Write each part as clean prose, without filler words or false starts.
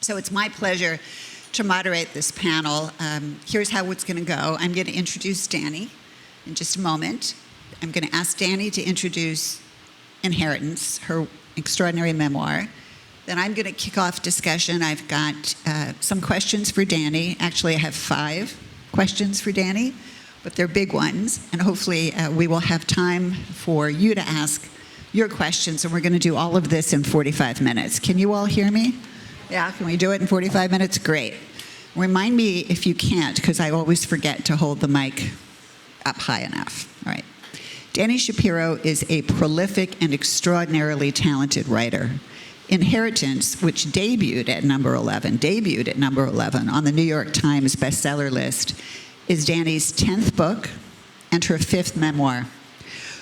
So it's my pleasure to moderate this panel. Here's how it's going to go. I'm going to introduce Dani in just a moment. I'm going to ask Dani to introduce Inheritance, her extraordinary memoir. Then I'm going to kick off discussion. I've got some questions for Dani. Actually, I have 5 questions for Dani, but they're big ones. And hopefully we will have time for you to ask your questions. And we're going to do all of this in 45 minutes. Can you all hear me? Yeah, can we do it in 45 minutes? Great. Remind me if you can't, because I always forget to hold the mic up high enough. All right. Dani Shapiro is a prolific and extraordinarily talented writer. Inheritance, which debuted at number 11 on the New York Times bestseller list, is Dani's 10th book and her 5th memoir.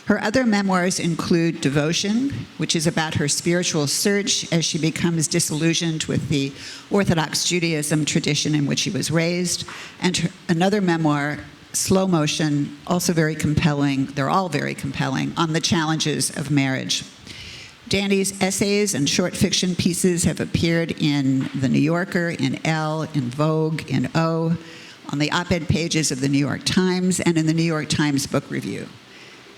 Her other memoirs include Devotion, which is about her spiritual search as she becomes disillusioned with the Orthodox Judaism tradition in which she was raised, and another memoir, Slow Motion, also very compelling, they're all very compelling, on the challenges of marriage. Dani's essays and short fiction pieces have appeared in The New Yorker, in Elle, in Vogue, in O, on the op-ed pages of The New York Times, and in the New York Times Book Review.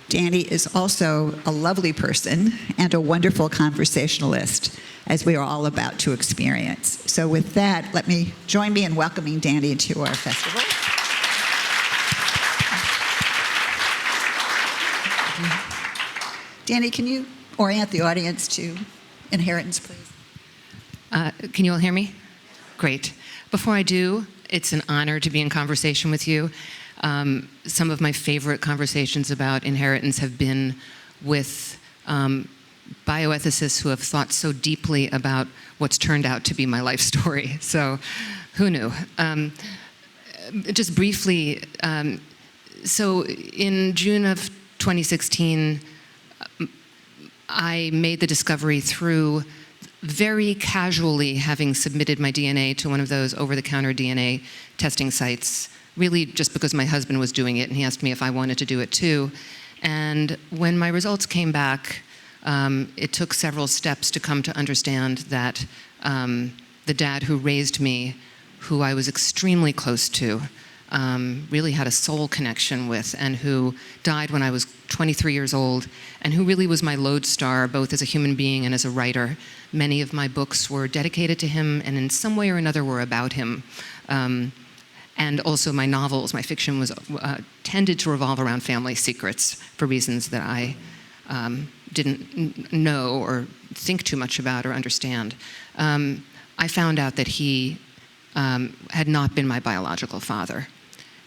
Dani is also a lovely person and a wonderful conversationalist, as we are all about to experience. So with that, join me in welcoming Dani to our festival. Dani, can you orient the audience to Inheritance, please? Can you all hear me? Great. Before I do, it's an honor to be in conversation with you. Some of my favorite conversations about Inheritance have been with bioethicists who have thought so deeply about what's turned out to be my life story. So who knew? Just briefly, so in June of 2016, I made the discovery through very casually having submitted my DNA to one of those over-the-counter DNA testing sites, really just because my husband was doing it and he asked me if I wanted to do it too. And when my results came back, it took several steps to come to understand that the dad who raised me, who I was extremely close to, really had a soul connection with, and who died when I was 23 years old, and who really was my lodestar, both as a human being and as a writer. Many of my books were dedicated to him, and in some way or another were about him. And also my novels, my fiction was tended to revolve around family secrets for reasons that I didn't know or think too much about or understand. I found out that he had not been my biological father,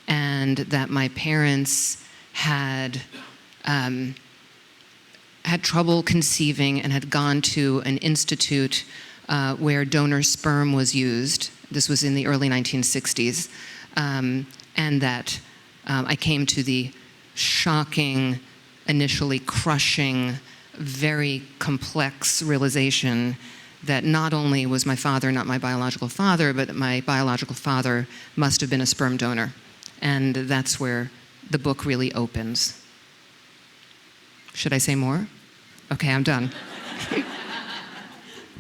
and that my parents had trouble conceiving and had gone to an institute where donor sperm was used. This was in the early 1960s. And that I came to the shocking, initially crushing, very complex realization that not only was my father not my biological father, but that my biological father must have been a sperm donor. And that's where the book really opens. Should I say more? Okay, I'm done. I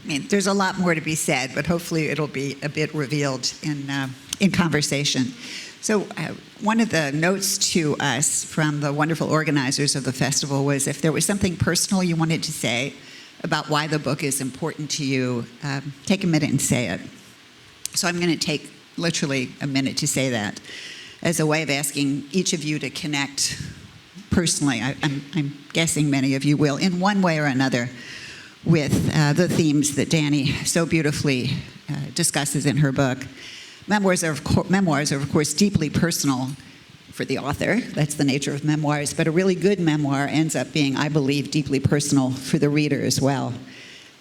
mean, there's a lot more to be said, but hopefully it'll be a bit revealed in conversation. So one of the notes to us from the wonderful organizers of the festival was if there was something personal you wanted to say about why the book is important to you, take a minute and say it. So I'm going to take literally a minute to say that as a way of asking each of you to connect personally. I'm guessing many of you will, in one way or another, with the themes that Dani so beautifully discusses in her book. Memoirs are, of course, deeply personal for the author. That's the nature of memoirs. But a really good memoir ends up being, I believe, deeply personal for the reader as well.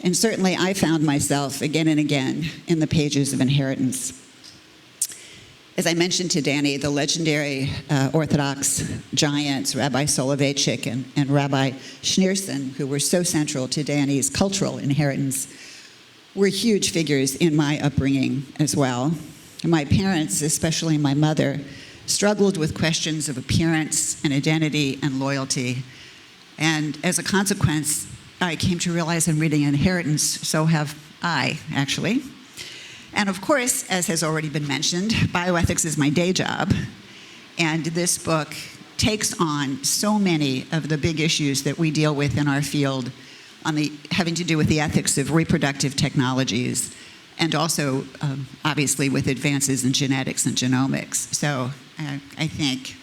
And certainly I found myself again and again in the pages of Inheritance. As I mentioned to Dani, the legendary Orthodox giants, Rabbi Soloveitchik and Rabbi Schneerson, who were so central to Dani's cultural inheritance, were huge figures in my upbringing as well. My parents, especially my mother, struggled with questions of appearance and identity and loyalty. And as a consequence, I came to realize in reading Inheritance, so have I, actually, And of course, as has already been mentioned, bioethics is my day job. And this book takes on so many of the big issues that we deal with in our field having to do with the ethics of reproductive technologies, and also, obviously, with advances in genetics and genomics. So I thank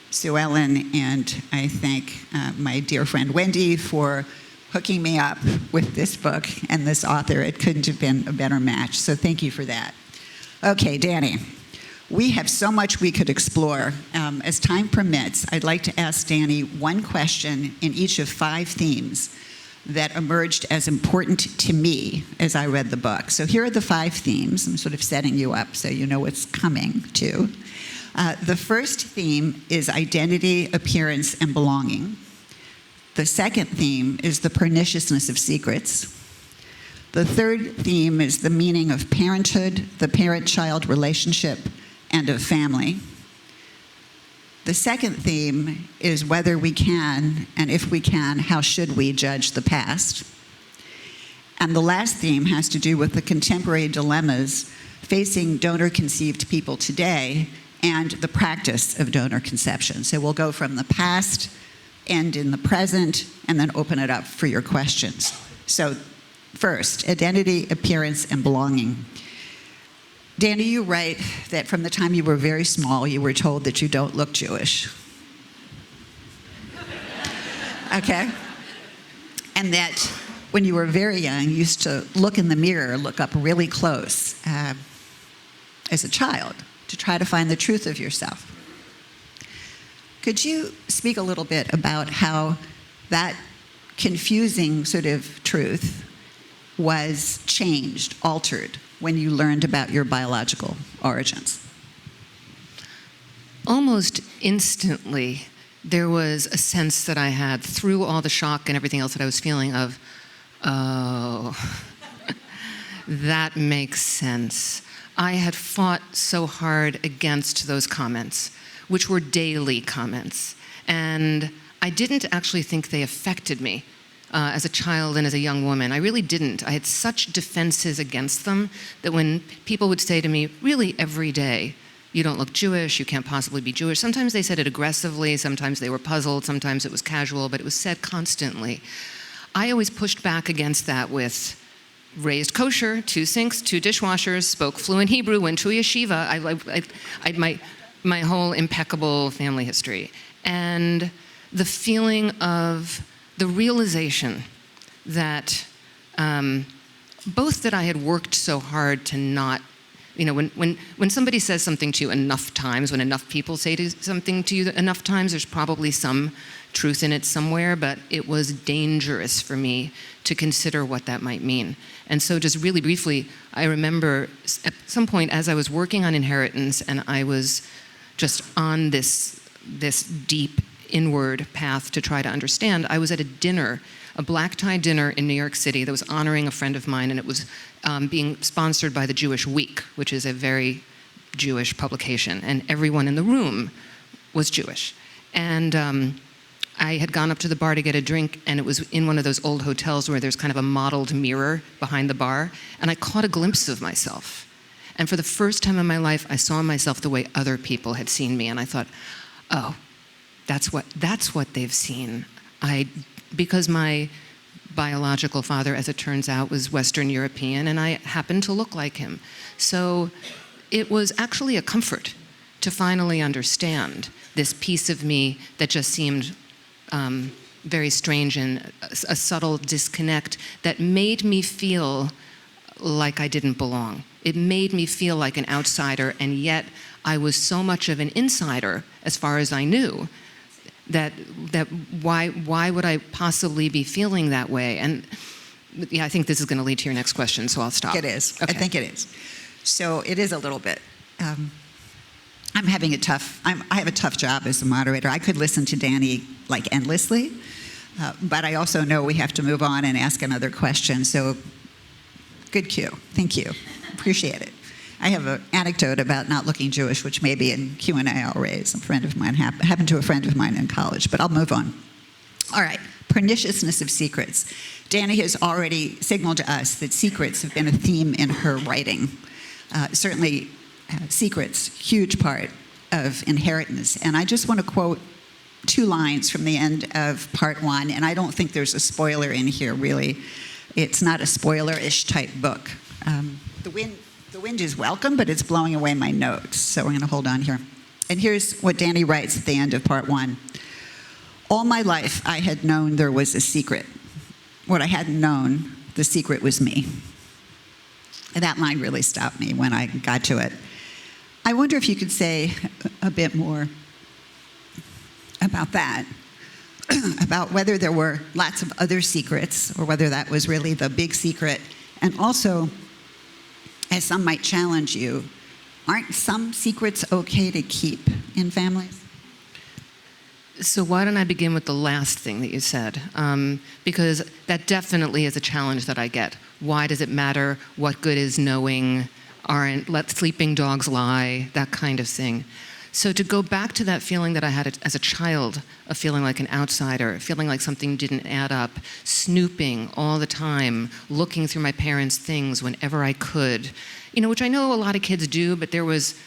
Sue Ellen, and I thank my dear friend Wendy for hooking me up with this book and this author. It couldn't have been a better match, so thank you for that. Okay, Dani, we have so much we could explore. As time permits, I'd like to ask Dani one question in each of 5 themes that emerged as important to me as I read the book. So here are the 5 themes. I'm sort of setting you up so you know what's coming, too. The first theme is identity, appearance, and belonging. The second theme is the perniciousness of secrets. The third theme is the meaning of parenthood, the parent-child relationship, and of family. The second theme is whether we can, and if we can, how should we judge the past. And the last theme has to do with the contemporary dilemmas facing donor-conceived people today and the practice of donor conception. So we'll go from the past, end in the present, and then open it up for your questions. So first, identity, appearance, and belonging. Dani, you write that from the time you were very small, you were told that you don't look Jewish. Okay? And that when you were very young, you used to look in the mirror, look up really close as a child to try to find the truth of yourself. Could you speak a little bit about how that confusing sort of truth was changed, altered, when you learned about your biological origins? Almost instantly, there was a sense that I had, through all the shock and everything else that I was feeling, of, oh, that makes sense. I had fought so hard against those comments, which were daily comments, and I didn't actually think they affected me as a child and as a young woman. I really didn't. I had such defenses against them that when people would say to me, really every day, you don't look Jewish, you can't possibly be Jewish. Sometimes they said it aggressively, sometimes they were puzzled, sometimes it was casual, but it was said constantly. I always pushed back against that with raised kosher, 2 sinks, 2 dishwashers, spoke fluent Hebrew, went to a yeshiva. I my whole impeccable family history. And the feeling of the realization that both that I had worked so hard to not, when somebody says something to you enough times, when enough people say something to you enough times, there's probably some truth in it somewhere, but it was dangerous for me to consider what that might mean. And so just really briefly, I remember at some point as I was working on Inheritance and I was just on this deep inward path to try to understand, I was at a dinner, a black tie dinner in New York City that was honoring a friend of mine, and it was being sponsored by the Jewish Week, which is a very Jewish publication, and everyone in the room was Jewish. And I had gone up to the bar to get a drink, and it was in one of those old hotels where there's kind of a modeled mirror behind the bar, and I caught a glimpse of myself. And for the first time in my life, I saw myself the way other people had seen me, and I thought, oh, that's what they've seen. Because my biological father, as it turns out, was Western European, and I happened to look like him. So it was actually a comfort to finally understand this piece of me that just seemed very strange, and a subtle disconnect that made me feel like I didn't belong. It made me feel like an outsider, and yet I was so much of an insider, as far as I knew, that why would I possibly be feeling that way? And yeah, I think this is going to lead to your next question, so I'll stop. It is. Okay. I think it is. So it is a little bit. I have a tough job as a moderator. I could listen to Dani like endlessly, but I also know we have to move on and ask another question. So good cue. Thank you. Appreciate it. I have an anecdote about not looking Jewish, which maybe in Q&A I'll raise. A friend of mine happened to a friend of mine in college, but I'll move on. All right, perniciousness of secrets. Dani has already signaled to us that secrets have been a theme in her writing. Certainly, secrets, huge part of inheritance. And I just want to quote 2 lines from the end of part 1, and I don't think there's a spoiler in here, really. It's not a spoiler-ish type book. The wind is welcome, but it's blowing away my notes, so we're going to hold on here. And here's what Dani writes at the end of part 1. All my life, I had known there was a secret. What I hadn't known, the secret was me. And that line really stopped me when I got to it. I wonder if you could say a bit more about that, about whether there were lots of other secrets or whether that was really the big secret. And also, as some might challenge you, aren't some secrets okay to keep in families? So why don't I begin with the last thing that you said? Because that definitely is a challenge that I get. Why does it matter? What good is knowing? Let sleeping dogs lie, that kind of thing. So to go back to that feeling that I had as a child, of feeling like an outsider, feeling like something didn't add up, snooping all the time, looking through my parents' things whenever I could, which I know a lot of kids do, but there was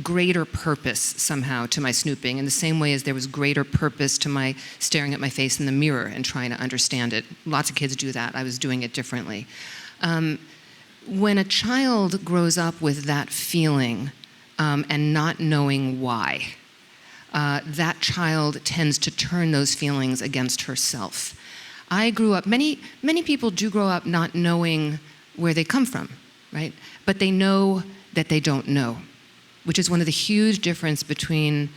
greater purpose somehow to my snooping, in the same way as there was greater purpose to my staring at my face in the mirror and trying to understand it. Lots of kids do that. I was doing it differently. When a child grows up with that feeling and not knowing why, that child tends to turn those feelings against herself. I grew up, many people do grow up not knowing where they come from, right? But they know that they don't know, which is one of the huge difference between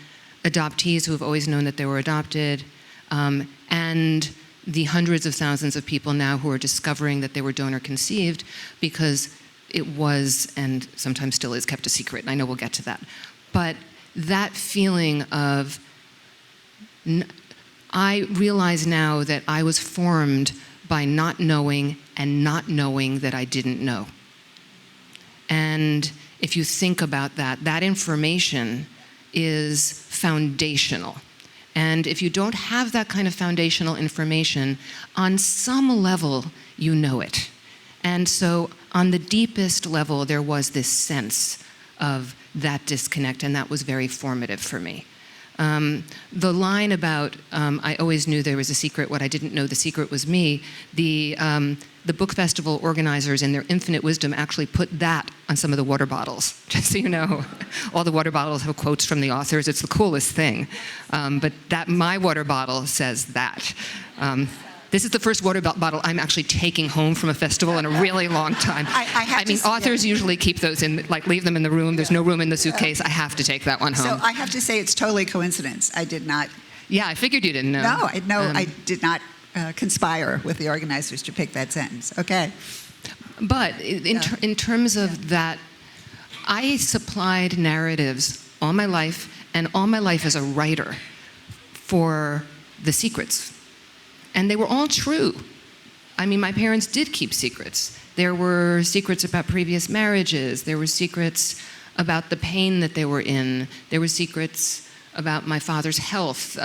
adoptees who have always known that they were adopted and the hundreds of thousands of people now who are discovering that they were donor conceived because it was, and sometimes still is, kept a secret, and I know we'll get to that. But that feeling of, I realize now that I was formed by not knowing and not knowing that I didn't know. And if you think about that, that information is foundational. And if you don't have that kind of foundational information, on some level, you know it. And so on the deepest level, there was this sense of that disconnect, and that was very formative for me. The line about, I always knew there was a secret, what I didn't know the secret was me, the book festival organizers in their infinite wisdom actually put that on some of the water bottles, just so you know. All the water bottles have quotes from the authors. It's the coolest thing. But my water bottle says that. This is the first water bottle I'm actually taking home from a festival in a really long time. I mean, authors usually keep those in, leave them in the room. There's no room in the suitcase. I have to take that one home. So I have to say it's totally coincidence. I did not. Yeah, I figured you didn't know. No, I did not conspire with the organizers to pick that sentence. Okay. But in terms of that, I supplied narratives all my life, and all my life as a writer, for the secrets. And they were all true. I mean, my parents did keep secrets. There were secrets about previous marriages. There were secrets about the pain that they were in. There were secrets about my father's health.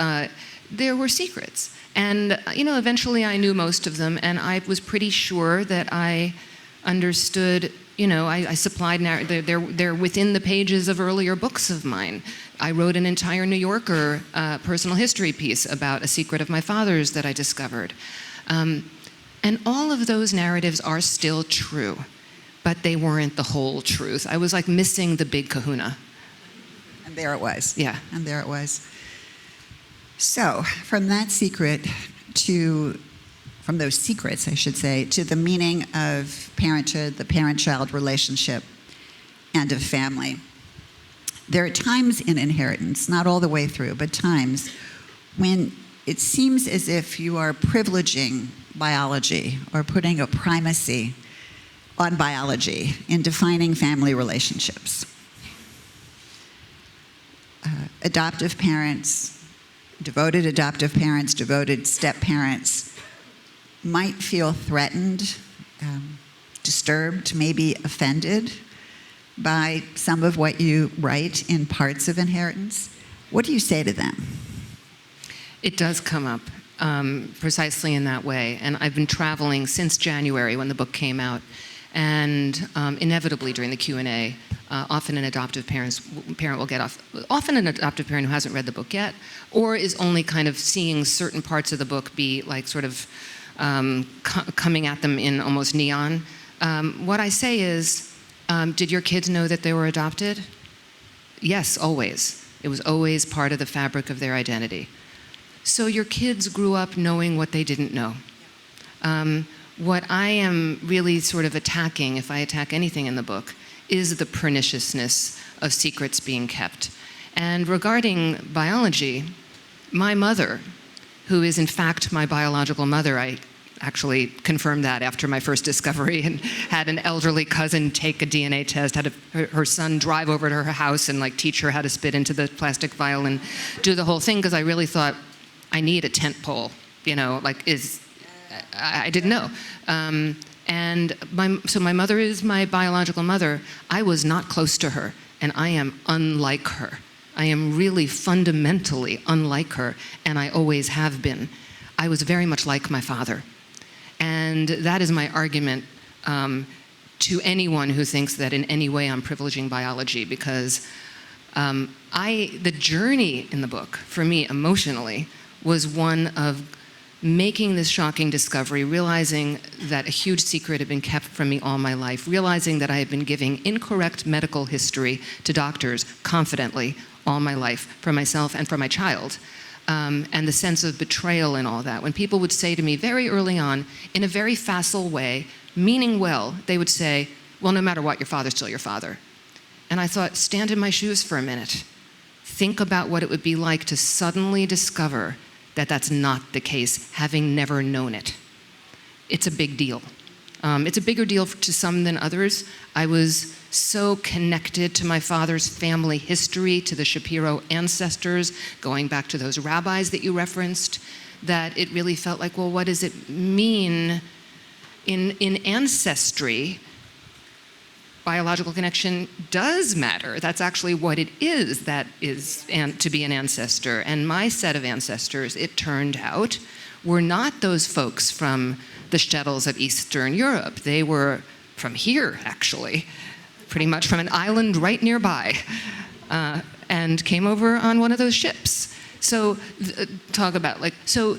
There were secrets. And, eventually I knew most of them, and I was pretty sure that I understood, I supplied, they're within the pages of earlier books of mine. I wrote an entire New Yorker personal history piece about a secret of my father's that I discovered. And all of those narratives are still true, but they weren't the whole truth. I was missing the big kahuna. And there it was. Yeah. And there it was. So, from that secret from those secrets, I should say, to the meaning of parenthood, the parent-child relationship, and of family. There are times in inheritance, not all the way through, but times when it seems as if you are privileging biology or putting a primacy on biology in defining family relationships. Adoptive parents, devoted adoptive parents, devoted step-parents might feel threatened, disturbed, maybe offended by some of what you write in parts of Inheritance. What do you say to them? It does come up precisely in that way. And I've been traveling since January when the book came out. And inevitably during the Q&A, often an adoptive parent will get off, often an adoptive parent who hasn't read the book yet, or is only kind of seeing certain parts of the book be like sort of coming at them in almost neon. What I say is, did your kids know that they were adopted? Yes, always. It was always part of the fabric of their identity. So your kids grew up knowing what they didn't know. What I am really sort of attacking, if I attack anything in the book, is the perniciousness of secrets being kept. And regarding biology, my mother, who is in fact my biological mother, I actually confirmed that after my first discovery and had an elderly cousin take a DNA test, had her son drive over to her house and like teach her how to spit into the plastic vial and do the whole thing, because I really thought I need a tent pole, you know, like I didn't know. So my mother is my biological mother. I was not close to her, and I am unlike her. I am really fundamentally unlike her, and I always have been. I was very much like my father. And that is my argument to anyone who thinks that in any way I'm privileging biology, because the journey in the book, for me emotionally, was one of making this shocking discovery, realizing that a huge secret had been kept from me all my life, realizing that I had been giving incorrect medical history to doctors confidently all my life, for myself and for my child, and the sense of betrayal and all that. When people would say to me very early on, in a very facile way, meaning well, they would say, well, no matter what, your father's still your father. And I thought, stand in my shoes for a minute. Think about what it would be like to suddenly discover that that's not the case, having never known it. It's a big deal. It's a bigger deal to some than others. I was so connected to my father's family history, to the Shapiro ancestors, going back to those rabbis that you referenced, that it really felt like, well, what does it mean in ancestry? Biological connection does matter. That's actually what it is, that is to be an ancestor. And my set of ancestors, it turned out, were not those folks from the shtetls of Eastern Europe. They were from here, actually, pretty much from an island right nearby, and came over on one of those ships. So talk about so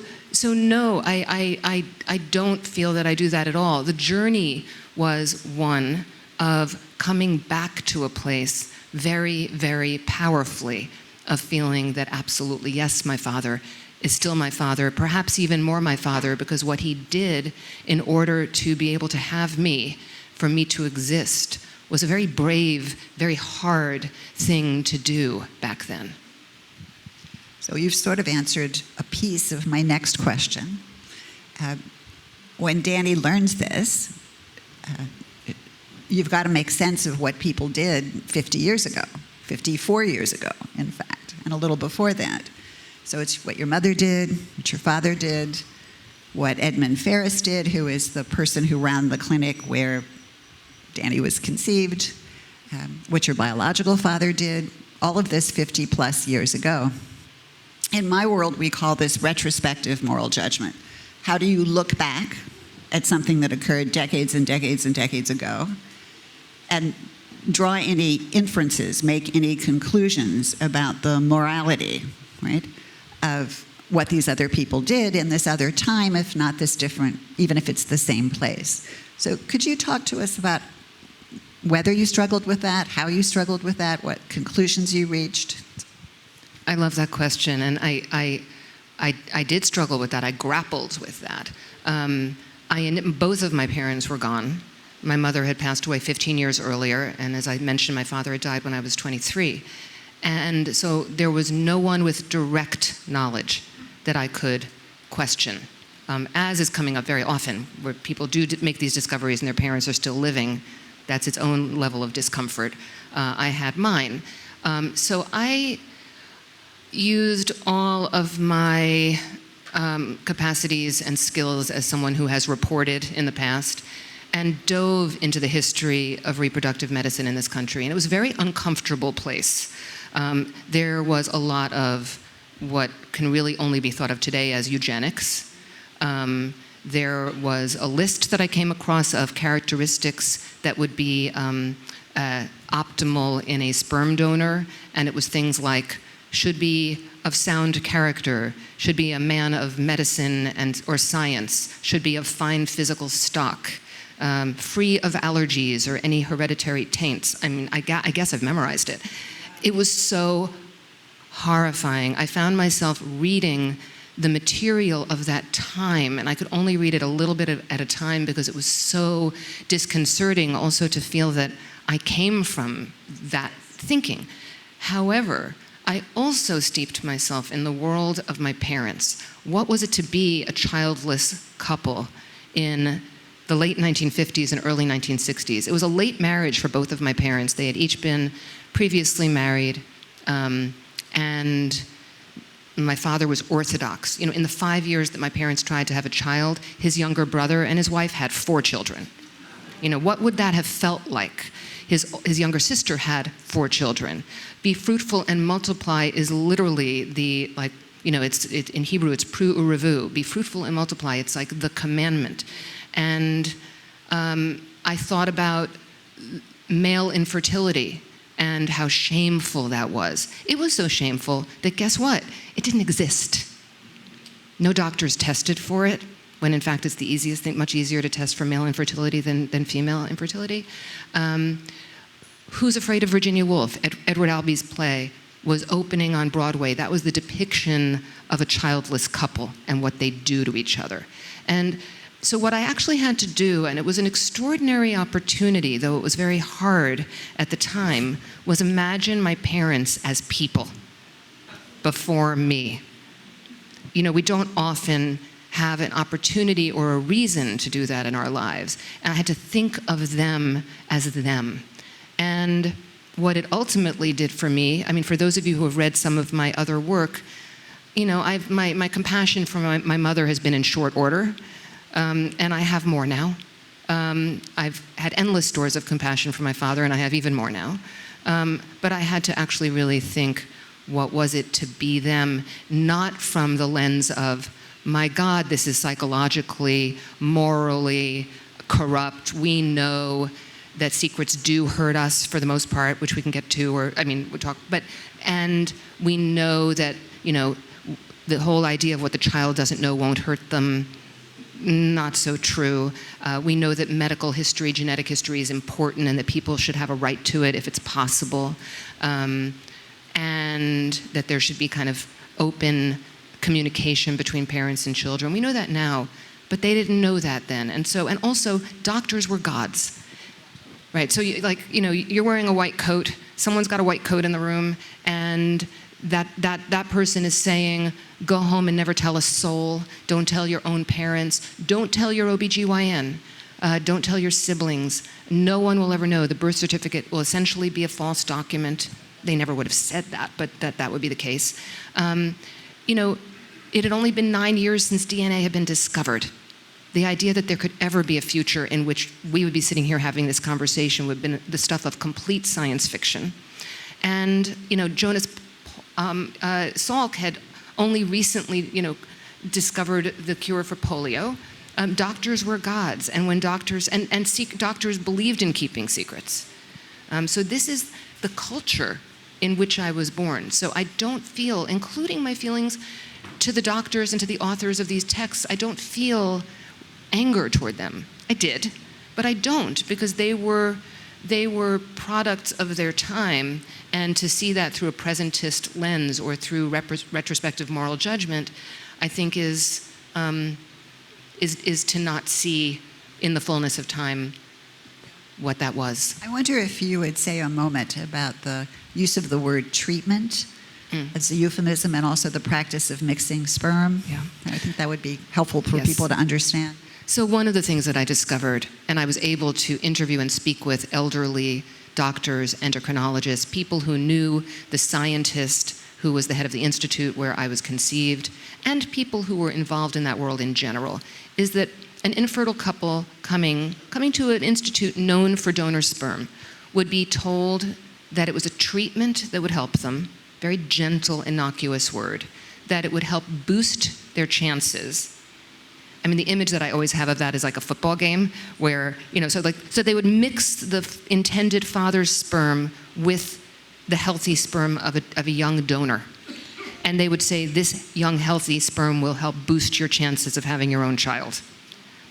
no, I don't feel that I do that at all. The journey was one of coming back to a place very, very powerfully of feeling that absolutely, yes, my father is still my father, perhaps even more my father, because what he did in order to be able to have me, for me to exist, was a very brave, very hard thing to do back then. So you've sort of answered a piece of my next question. When Dani learns this, you've got to make sense of what people did 50 years ago, 54 years ago, in fact, and a little before that. So it's what your mother did, what your father did, what Edmund Ferris did, who is the person who ran the clinic where Dani was conceived, what your biological father did, all of this 50 plus years ago. In my world, we call this retrospective moral judgment. How do you look back at something that occurred decades and decades and decades ago and draw any inferences, make any conclusions about the morality, right, of what these other people did in this other time, if not this different, even if it's the same place. So could you talk to us about whether you struggled with that, how you struggled with that, what conclusions you reached? I love that question, and I did struggle with that. I grappled with that. Both of my parents were gone. My mother had passed away 15 years earlier, and as I mentioned, my father had died when I was 23. And so there was no one with direct knowledge that I could question, as is coming up very often, where people do make these discoveries and their parents are still living. That's its own level of discomfort. I had mine. So I used all of my capacities and skills as someone who has reported in the past and dove into the history of reproductive medicine in this country. And it was a very uncomfortable place. There was a lot of what can really only be thought of today as eugenics. There was a list that I came across of characteristics that would be optimal in a sperm donor, and it was things like should be of sound character, should be a man of medicine or science, should be of fine physical stock, free of allergies or any hereditary taints. I mean, I guess I've memorized it. It was so horrifying. I found myself reading the material of that time, and I could only read it a little bit at a time because it was so disconcerting also to feel that I came from that thinking. However, I also steeped myself in the world of my parents. What was it to be a childless couple in the late 1950s and early 1960s? It was a late marriage for both of my parents. They had each been previously married, and my father was Orthodox. You know, in the 5 years that my parents tried to have a child, his younger brother and his wife had 4 children. You know, what would that have felt like? His younger sister had 4 children. Be fruitful and multiply is literally the, like, you know, in Hebrew it's pru urevu. Be fruitful and multiply. It's like the commandment. And I thought about male infertility and how shameful that was. It was so shameful that guess what? It didn't exist. No doctors tested for it, when in fact it's the easiest thing, much easier to test for male infertility than female infertility. Who's Afraid of Virginia Woolf? Edward Albee's play was opening on Broadway. That was the depiction of a childless couple and what they do to each other. And so what I actually had to do, and it was an extraordinary opportunity, though it was very hard at the time, was imagine my parents as people before me. You know, we don't often have an opportunity or a reason to do that in our lives. And I had to think of them as them. And what it ultimately did for me, I mean, for those of you who have read some of my other work, you know, my compassion for my mother has been in short order, and I have more now. I've had endless stores of compassion for my father, and I have even more now. But I had to actually really think, what was it to be them, not from the lens of, my God, this is psychologically, morally corrupt. We know that secrets do hurt us for the most part, which we can get to, or, I mean, we'll talk, and we know that, you know, the whole idea of what the child doesn't know won't hurt them, not so true. We know that medical history, genetic history is important and that people should have a right to it if it's possible, and that there should be kind of open communication between parents and children. We know that now, but they didn't know that then. And also, doctors were gods, right? So, you're wearing a white coat, someone's got a white coat in the room, and that person is saying, go home and never tell a soul, don't tell your own parents, don't tell your OBGYN, don't tell your siblings, no one will ever know. The birth certificate will essentially be a false document. They never would have said that, but that would be the case. It had only been 9 years since DNA had been discovered. The idea that there could ever be a future in which we would be sitting here having this conversation would have been the stuff of complete science fiction. And, Jonas Salk had only recently, discovered the cure for polio. Doctors were gods, and when doctors believed in keeping secrets. So this is the culture in which I was born. So I don't feel, including my feelings to the doctors and to the authors of these texts, I don't feel anger toward them. I did, but I don't, because they were products of their time, and to see that through a presentist lens or through retrospective moral judgment, I think is to not see in the fullness of time what that was. I wonder if you would say a moment about the use of the word treatment as a euphemism, and also the practice of mixing sperm. Yeah. I think that would be helpful for Yes. people to understand. So one of the things that I discovered, and I was able to interview and speak with elderly doctors, endocrinologists, people who knew the scientist who was the head of the institute where I was conceived, and people who were involved in that world in general, is that an infertile couple coming to an institute known for donor sperm would be told that it was a treatment that would help them, very gentle, innocuous word, that it would help boost their chances, I mean, the image that I always have of that is like a football game where, so they would mix the intended father's sperm with the healthy sperm of a young donor. And they would say, this young, healthy sperm will help boost your chances of having your own child.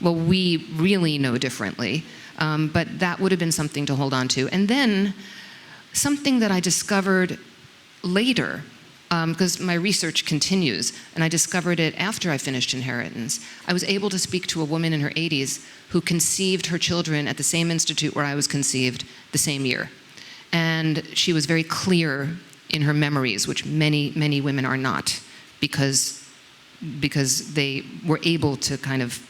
Well, we really know differently, but that would have been something to hold on to. And then something that I discovered later, because my research continues, and I discovered it after I finished Inheritance. I was able to speak to a woman in her 80s who conceived her children at the same institute where I was conceived the same year. And she was very clear in her memories, which many, many women are not, because they were able to kind of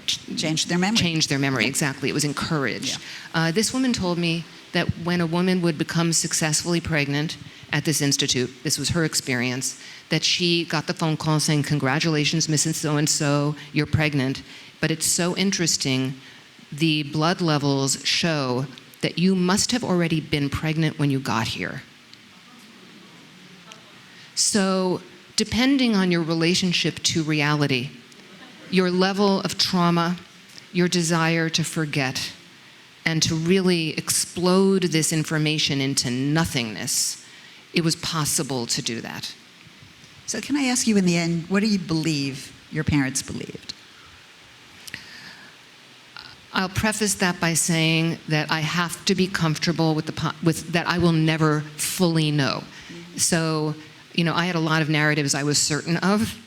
change their memory. Change their memory, exactly. It was encouraged. Yeah. This woman told me that when a woman would become successfully pregnant at this institute, this was her experience, that she got the phone call saying, congratulations, Mrs. So-and-so, you're pregnant. But it's so interesting, the blood levels show that you must have already been pregnant when you got here. So depending on your relationship to reality, your level of trauma, your desire to forget, and to really explode this information into nothingness, it was possible to do that. So can I ask you in the end, what do you believe your parents believed? I'll preface that by saying that I have to be comfortable with that I will never fully know. So, I had a lot of narratives I was certain of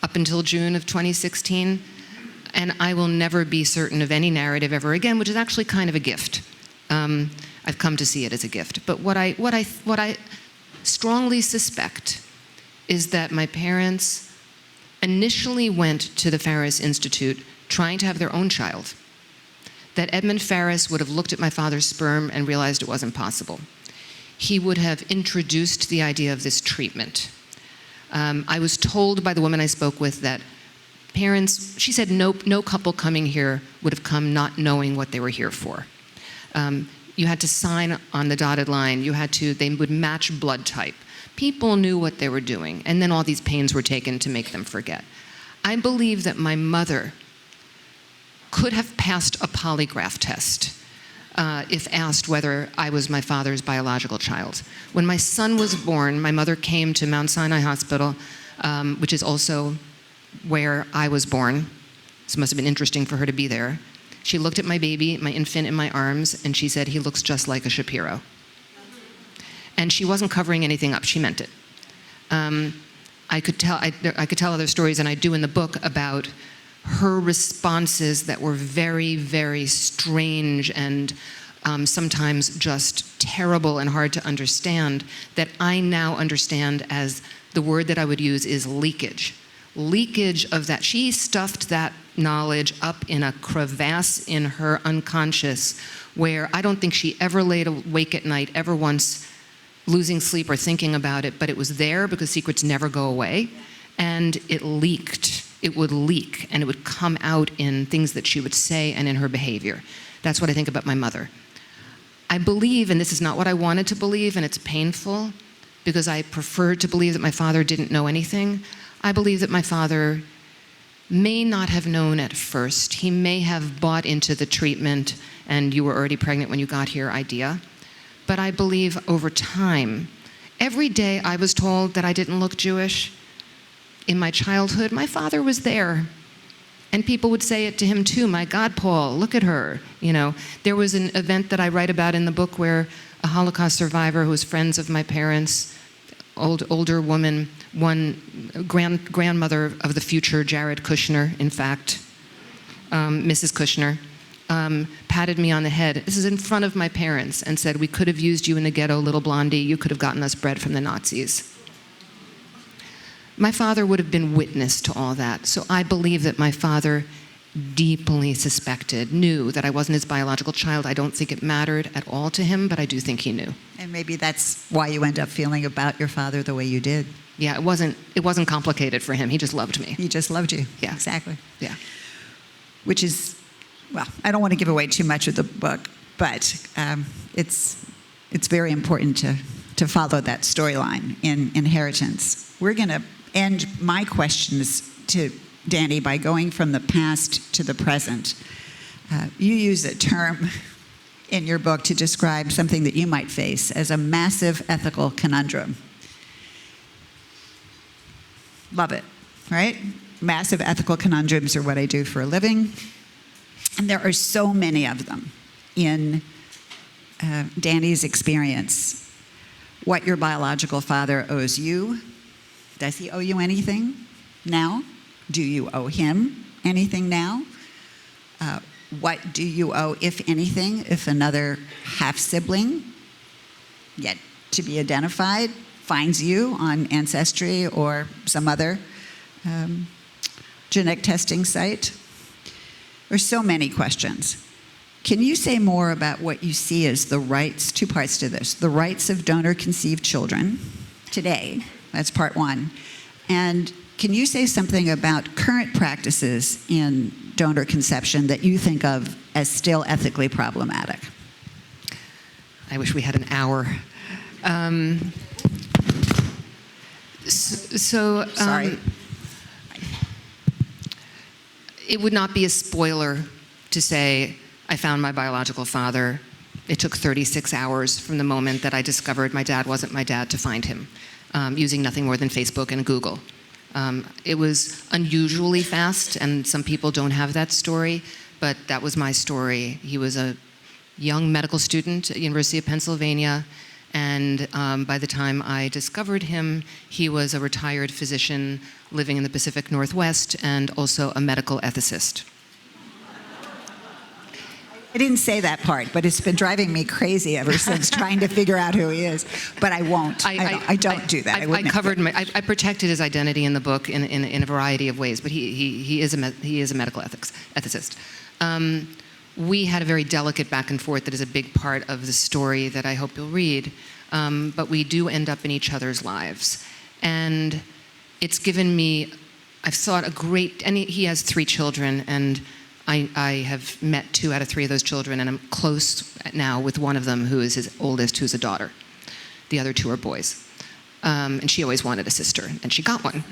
up until June of 2016, and I will never be certain of any narrative ever again, which is actually kind of a gift. I've come to see it as a gift. But what I strongly suspect is that my parents initially went to the Ferris Institute trying to have their own child. That Edmund Ferris would have looked at my father's sperm and realized it wasn't possible. He would have introduced the idea of this treatment. I was told by the woman I spoke with that parents, she said no couple coming here would have come not knowing what they were here for. You had to sign on the dotted line. They would match blood type. People knew what they were doing, and then all these pains were taken to make them forget. I believe that my mother could have passed a polygraph test if asked whether I was my father's biological child. When my son was born, my mother came to Mount Sinai Hospital, which is also where I was born. So it must have been interesting for her to be there. She looked at my baby, my infant in my arms, and she said, he looks just like a Shapiro. And she wasn't covering anything up, she meant it. I could tell other stories, and I do in the book, about her responses that were very, very strange and sometimes just terrible and hard to understand, that I now understand as the word that I would use is leakage. Leakage of that. She stuffed that knowledge up in a crevasse in her unconscious where I don't think she ever laid awake at night, ever once losing sleep or thinking about it, but it was there because secrets never go away, and it leaked. It would leak, and it would come out in things that she would say and in her behavior. That's what I think about my mother. I believe, and this is not what I wanted to believe, and it's painful, because I preferred to believe that my father didn't know anything. I believe that my father may not have known at first. He may have bought into the treatment and you were already pregnant when you got here idea. But I believe over time, every day I was told that I didn't look Jewish. In my childhood, my father was there. And people would say it to him too, my God, Paul, look at her. There was an event that I write about in the book where a Holocaust survivor who was friends of my parents, older woman, one grandmother of the future, Jared Kushner, in fact, Mrs. Kushner, patted me on the head. This is in front of my parents, and said, we could have used you in the ghetto, little blondie. You could have gotten us bread from the Nazis. My father would have been witness to all that. So I believe that my father deeply suspected, knew that I wasn't his biological child. I don't think it mattered at all to him, but I do think he knew. And maybe that's why you end up feeling about your father the way you did. Yeah, it wasn't complicated for him. He just loved me. He just loved you. Yeah. Exactly. Yeah. Which is, well, I don't want to give away too much of the book, but it's very important to follow that storyline in Inheritance. We're going to end my questions to Dani, by going from the past to the present. You use a term in your book to describe something that you might face as a massive ethical conundrum. Love it, right? Massive ethical conundrums are what I do for a living. And there are so many of them in Dani's experience. What your biological father owes you. Does he owe you anything now? Do you owe him anything now? What do you owe, if anything, if another half-sibling, yet to be identified, finds you on Ancestry or some other genetic testing site? There's so many questions. Can you say more about what you see as the rights, two parts to this, the rights of donor-conceived children today? That's part one. And can you say something about current practices in donor conception that you think of as still ethically problematic? I wish we had an hour. Sorry. It would not be a spoiler to say I found my biological father. It took 36 hours from the moment that I discovered my dad wasn't my dad to find him, using nothing more than Facebook and Google. It was unusually fast, and some people don't have that story, but that was my story. He was a young medical student at the University of Pennsylvania, and by the time I discovered him, he was a retired physician living in the Pacific Northwest and also a medical ethicist. I didn't say that part, but it's been driving me crazy ever since trying to figure out who he is. But I won't. I don't do that. I protected his identity in the book in a variety of ways, but he is a medical ethicist. We had a very delicate back and forth that is a big part of the story that I hope you'll read. But we do end up in each other's lives, and it's given me. I've sought a great, and he has 3 children, and I have met 2 out of 3 of those children, and I'm close now with one of them, who is his oldest, who's a daughter. The other 2 are boys. And she always wanted a sister, and she got one.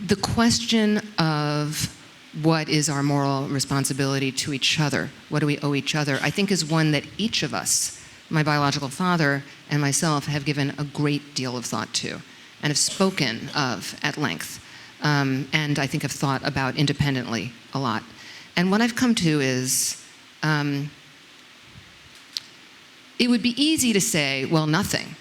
The question of what is our moral responsibility to each other, what do we owe each other, I think is one that each of us, my biological father and myself, have given a great deal of thought to and have spoken of at length. And I think have thought about independently a lot. And what I've come to is, it would be easy to say, well, nothing.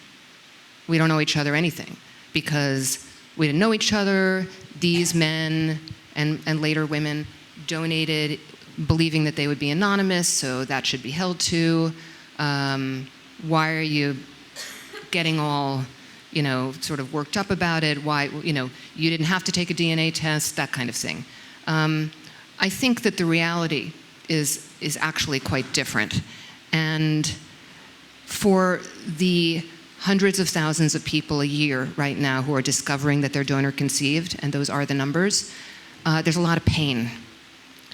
We don't owe each other anything because we didn't know each other. These men and later women donated believing that they would be anonymous, so that should be held to. Why are you getting all sort of worked up about it? Why, you didn't have to take a DNA test, that kind of thing. I think that the reality is actually quite different. And for the hundreds of thousands of people a year right now who are discovering that they're donor conceived, and those are the numbers, there's a lot of pain.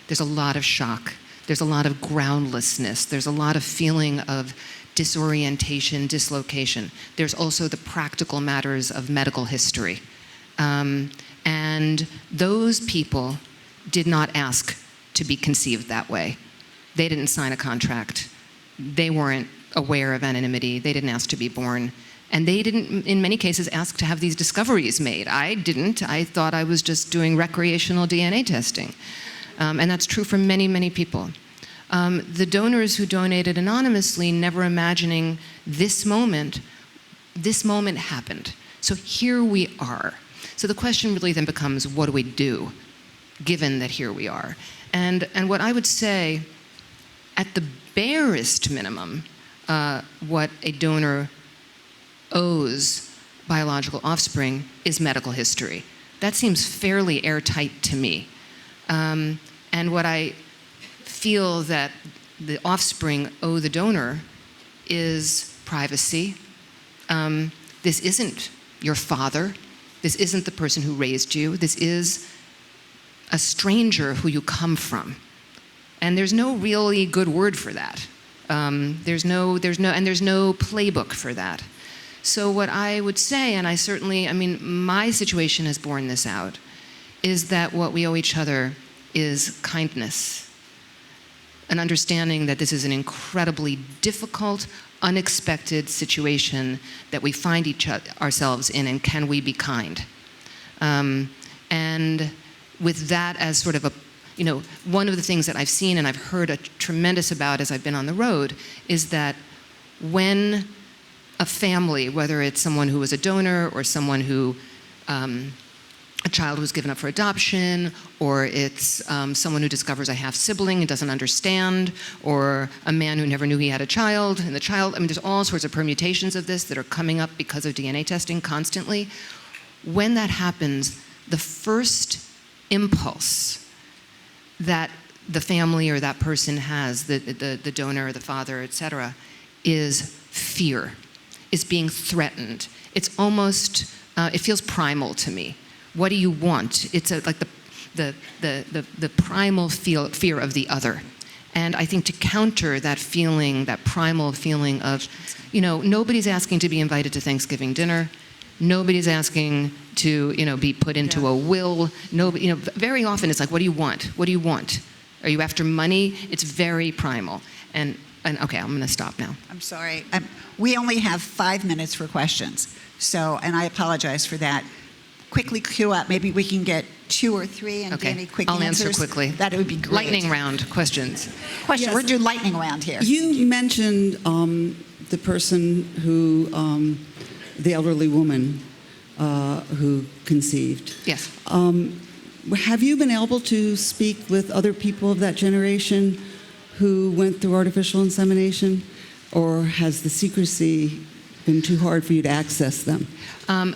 There's a lot of shock. There's a lot of groundlessness. There's a lot of feeling of disorientation, dislocation. There's also the practical matters of medical history. And those people did not ask to be conceived that way. They didn't sign a contract. They weren't aware of anonymity. They didn't ask to be born. And they didn't, in many cases, ask to have these discoveries made. I didn't. I thought I was just doing recreational DNA testing. And that's true for many, many people. The donors who donated anonymously, never imagining this moment happened. So here we are. So the question really then becomes, what do we do, given that here we are? And what I would say, at the barest minimum, what a donor owes biological offspring is medical history. That seems fairly airtight to me. And what I feel that the offspring owe the donor is privacy. This isn't your father. This isn't the person who raised you. This is a stranger who you come from. And there's no really good word for that. There's no playbook for that. So what I would say, and I mean, my situation has borne this out, is that what we owe each other is kindness, an understanding that this is an incredibly difficult, unexpected situation that we find ourselves in, and can we be kind? And with that as sort of one of the things that I've seen and I've heard a tremendous about as I've been on the road is that when a family, whether it's someone who was a donor or someone who, a child who's given up for adoption, or it's someone who discovers a half-sibling and doesn't understand, or a man who never knew he had a child, and there's all sorts of permutations of this that are coming up because of DNA testing constantly. When that happens, the first impulse that the family or that person has, the donor or the father, et cetera, is fear, is being threatened. It's almost, it feels primal to me. What do you want? It's like the primal fear of the other. And I think to counter that feeling, that primal feeling of, nobody's asking to be invited to Thanksgiving dinner. Nobody's asking to, be put into a will. Nobody, very often it's like, what do you want? What do you want? Are you after money? It's very primal. And okay, I'm going to stop now. I'm sorry. We only have 5 minutes for questions. So, and I apologize for that. Quickly queue up. Maybe we can get 2 or 3 and okay. Dani, quick I'll answers. answer quickly. That would be great. Lightning round questions. Yes. We're doing lightning round here. You mentioned the person who, the elderly woman who conceived. Yes. Have you been able to speak with other people of that generation who went through artificial insemination, or has the secrecy been too hard for you to access them?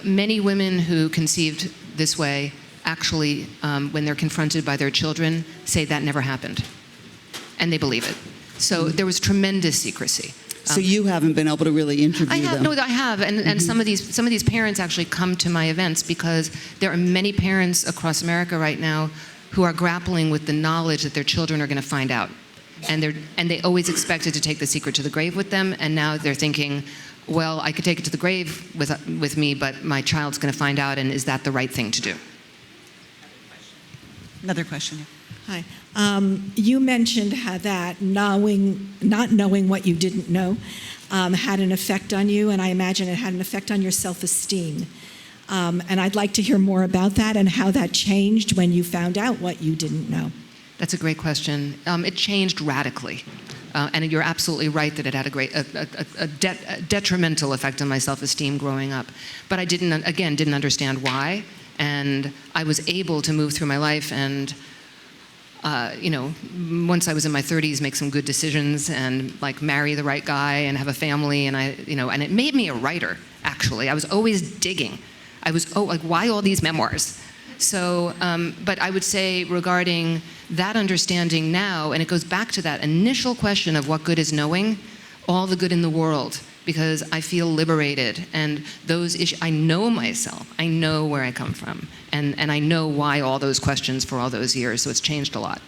Many women who conceived this way actually, when they're confronted by their children, say that never happened. And they believe it. So there was tremendous secrecy. So you haven't been able to really interview them? No, I have. And some of these parents actually come to my events because there are many parents across America right now who are grappling with the knowledge that their children are going to find out. And they always expected to take the secret to the grave with them, and now they're thinking, well, I could take it to the grave with me, but my child's going to find out, and is that the right thing to do? Another question. Hi. You mentioned how that not knowing what you didn't know had an effect on you, and I imagine it had an effect on your self-esteem. And I'd like to hear more about that and how that changed when you found out what you didn't know. That's a great question. It changed radically. And you're absolutely right that it had a detrimental effect on my self-esteem growing up. But I didn't understand why. And I was able to move through my life and, once I was in my 30s, make some good decisions and marry the right guy and have a family. And and it made me a writer, actually. I was always digging. Why all these memoirs? So, but I would say regarding that understanding now, and it goes back to that initial question of what good is knowing, all the good in the world, because I feel liberated, and those issues, I know myself, I know where I come from, and I know why all those questions for all those years, so it's changed a lot.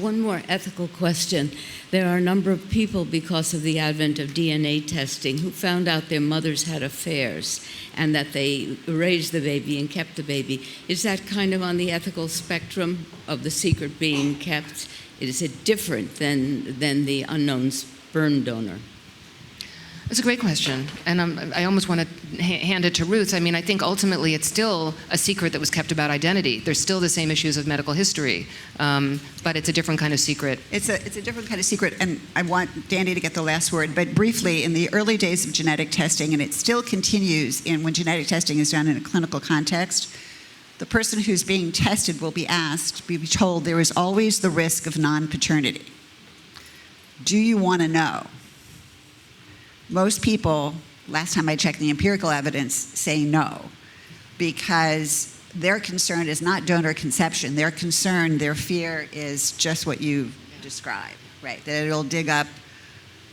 One more ethical question. There are a number of people, because of the advent of DNA testing, who found out their mothers had affairs and that they raised the baby and kept the baby. Is that kind of on the ethical spectrum of the secret being kept? Is it different than the unknown sperm donor? It's a great question, and I almost want to hand it to Ruth. I mean, I think ultimately it's still a secret that was kept about identity. There's still the same issues of medical history, but it's a different kind of secret. It's a different kind of secret, and I want Dani to get the last word. But briefly, in the early days of genetic testing, and it still continues when genetic testing is done in a clinical context, the person who's being tested will be told there is always the risk of non-paternity. Do you want to know? Most people, last time I checked the empirical evidence, say no, because their concern is not donor conception. Their concern, their fear is just what you described, right? That it'll dig up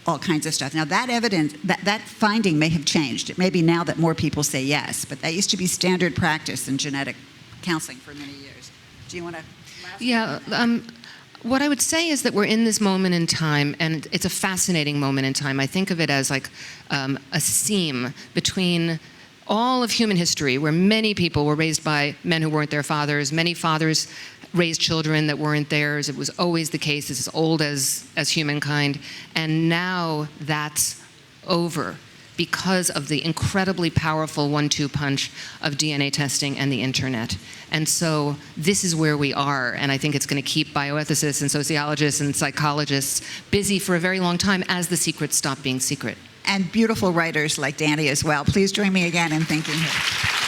all kinds of stuff. Now that evidence, that finding may have changed. It may be now that more people say yes, but that used to be standard practice in genetic counseling for many years. Do you want to? Yeah. What I would say is that we're in this moment in time, and it's a fascinating moment in time. I think of it as like a seam between all of human history, where many people were raised by men who weren't their fathers. Many fathers raised children that weren't theirs. It was always the case. It's as old as humankind. And now that's over because of the incredibly powerful 1-2 punch of DNA testing and the internet. And so this is where we are, and I think it's going to keep bioethicists and sociologists and psychologists busy for a very long time as the secrets stop being secret. And beautiful writers like Dani as well. Please join me again in thanking her.